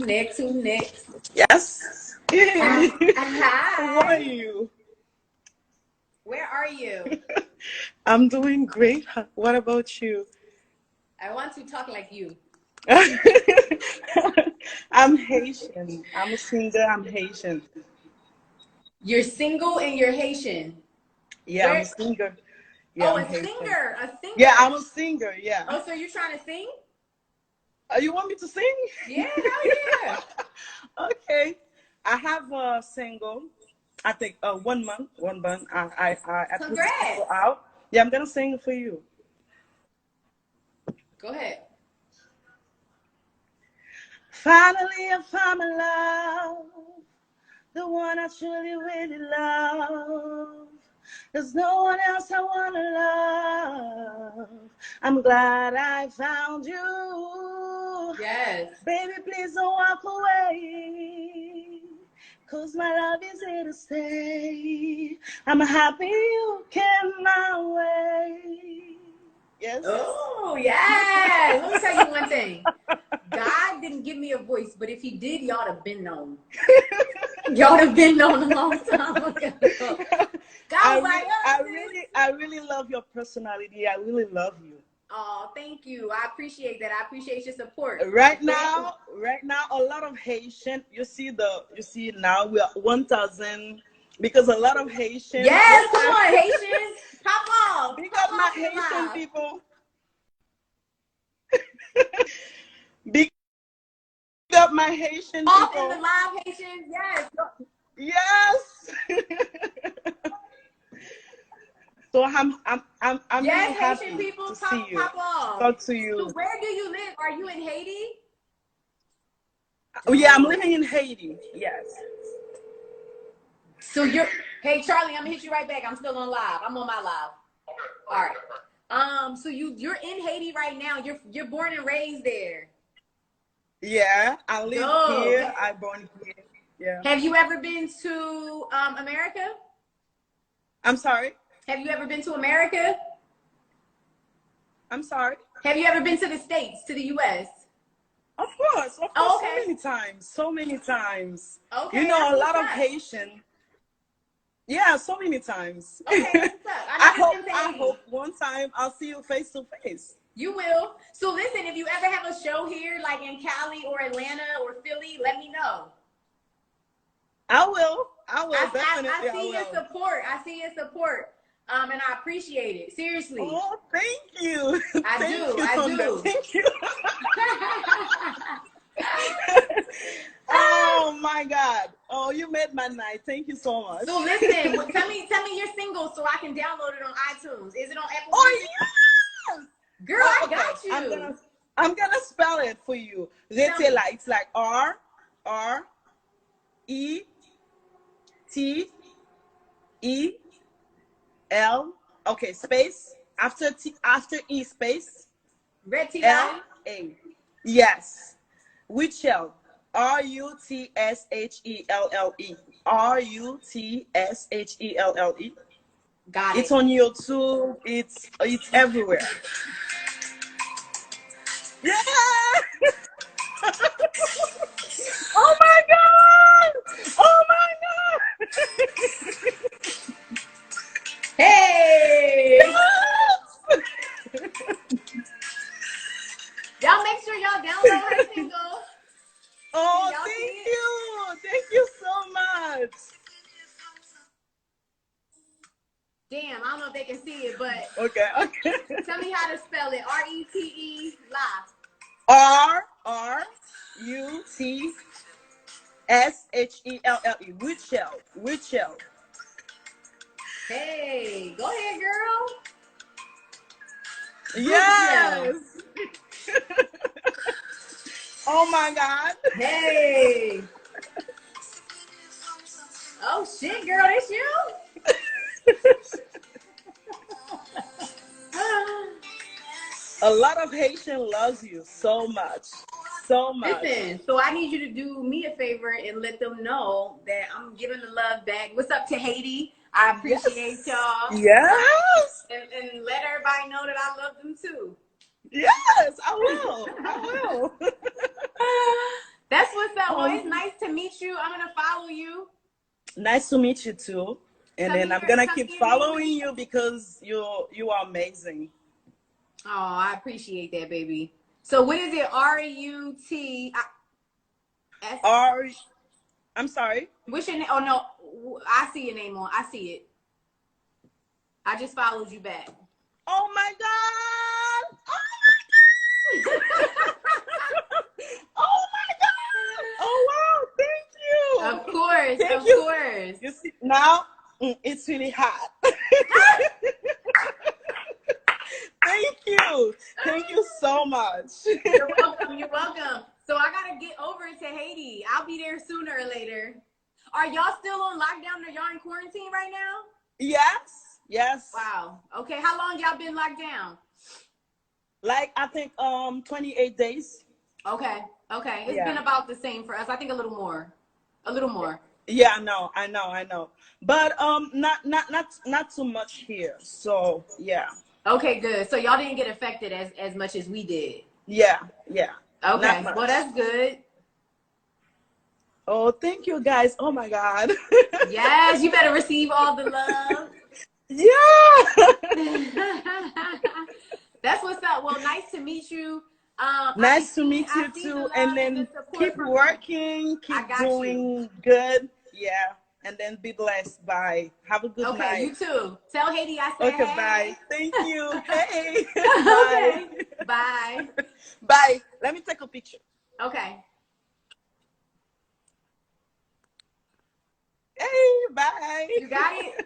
next? Who next? Yes. How Hi. are you? Where are you? I'm doing great. What about you? I want to talk like you. I'm Haitian. I'm a singer. I'm Haitian. You're single and you're Haitian. Yeah, I'm a Where? singer. Yeah, Oh, I'm a Haitian. singer, a Yeah, singer. I'm a singer. Yeah. Oh, so you're trying to sing? You want me to sing? Yeah, hell yeah. Okay. I have a single. I think 1 month. 1 month. I put the single Congrats. out. Yeah, I'm gonna sing it for you. Go ahead. Finally, I found my love, the one I truly really love. There's no one else I wanna love. I'm glad I found you. Yes. Baby, please don't walk away. 'Cause my love is here to stay. I'm happy you came my way. Yes. Oh, yes. Let me tell you one thing. God didn't give me a voice, but if he did, y'all have been known. Y'all have been known a long time ago. God was like, oh, I really love your personality. I really love you. oh, thank you. I appreciate that. I appreciate your support. Right now, a lot of Haitian. You see now we are 1,000 because a lot of Haitian. Yes, come on, Haitians, pop off. Big Pop up my off in the Haitian live. people. Big up my Haitian Off in the people. live, Haitians. Yes. Yes. So I'm Yes, really Haitian happy people, to see you, pop to off. talk to So you. where do you live? Are you in Haiti? Oh, yeah, I'm living in Haiti. Yes. So you're, hey Charlie, I'm gonna hit you right back. I'm still on live. I'm on my live. All right. So you're in Haiti right now. You're born and raised there. Yeah, I live Dope. here. I born here. Yeah. Have you ever been to America? I'm sorry. Have you ever been to America? I'm sorry. Have you ever been to the States, to the U.S.? Of course, Oh, okay. so many times. Okay, You know, that's a lot what's of up. Haitian. Yeah, so many times. Okay, that's what's up. I never been to I Haiti. hope one time I'll see you face to face. You will. So listen, if you ever have a show here, like in Cali or Atlanta or Philly, let me know. I will. Definitely. I see your support. I see your support. And I appreciate it. Seriously. Oh, thank you. I do. Thank you. Oh my God. Oh, you made my night. Thank you so much. So listen, tell me you're single so I can download it on iTunes. Is it on Apple Music? Oh yes. Girl, I got you. I'm gonna spell it for you. Rutshelle, it's like RETEL. Okay, space after E space Rutshelle. LA. Yes. Rutshelle. RUTSHELLE. RUTSHELLE. Got it. It's on YouTube. It's everywhere. Yeah. Oh my God. Oh my God. Hey. Yes. Y'all make sure y'all download her single. Oh, thank you. Thank you so much. Damn, I don't know if they can see it, but Okay. tell me how to spell it. RETE la. RUTSHELLE. Rutshelle. Hey, go ahead, girl. Yes. Oh my God. Hey. Oh shit, girl, it's you? A lot of Haitian loves you so much. So much. Listen, so I need you to do me a favor and let them know that I'm giving the love back. What's up to Haiti? I appreciate y'all. Yes. And let everybody know that I love them too. Yes, I will. That's what's up. it's nice to meet you. I'm gonna follow you. Nice to meet you too. And then I'm gonna keep following you because you are amazing. Oh, I appreciate that, baby. So what is it? RUT? I'm sorry. What's your name? Oh no, I see your name on. I see it. I just followed you back. Oh my God! Oh my God! Oh wow! Thank you. Of course, Thank of you. course. You see now, it's really hot. Thank you so much. You're welcome. You're welcome. So I gotta get over to Haiti. I'll be there sooner or later. Are y'all still on lockdown or y'all in quarantine right now? Yes. Wow. Okay. How long y'all been locked down? Like I think 28 days. Okay. It's been about the same for us. I think a little more. Yeah, I know. But not too much here. So yeah. Okay, good. So y'all didn't get affected as much as we did. Yeah. Okay. Well, that's good. Oh, thank you guys. Oh my God. Yes, you better receive all the love. Yeah. That's what's up. Well, nice to meet you. Nice to meet you too. And then keep working, keep doing good. Yeah. And then be blessed. Bye. Have a good night. Okay, you too. Tell Haiti I said okay, hey. Bye. Thank you. Hey. Bye. Okay. Bye. Bye. Let me take a picture. Okay. Hey, bye. You got it?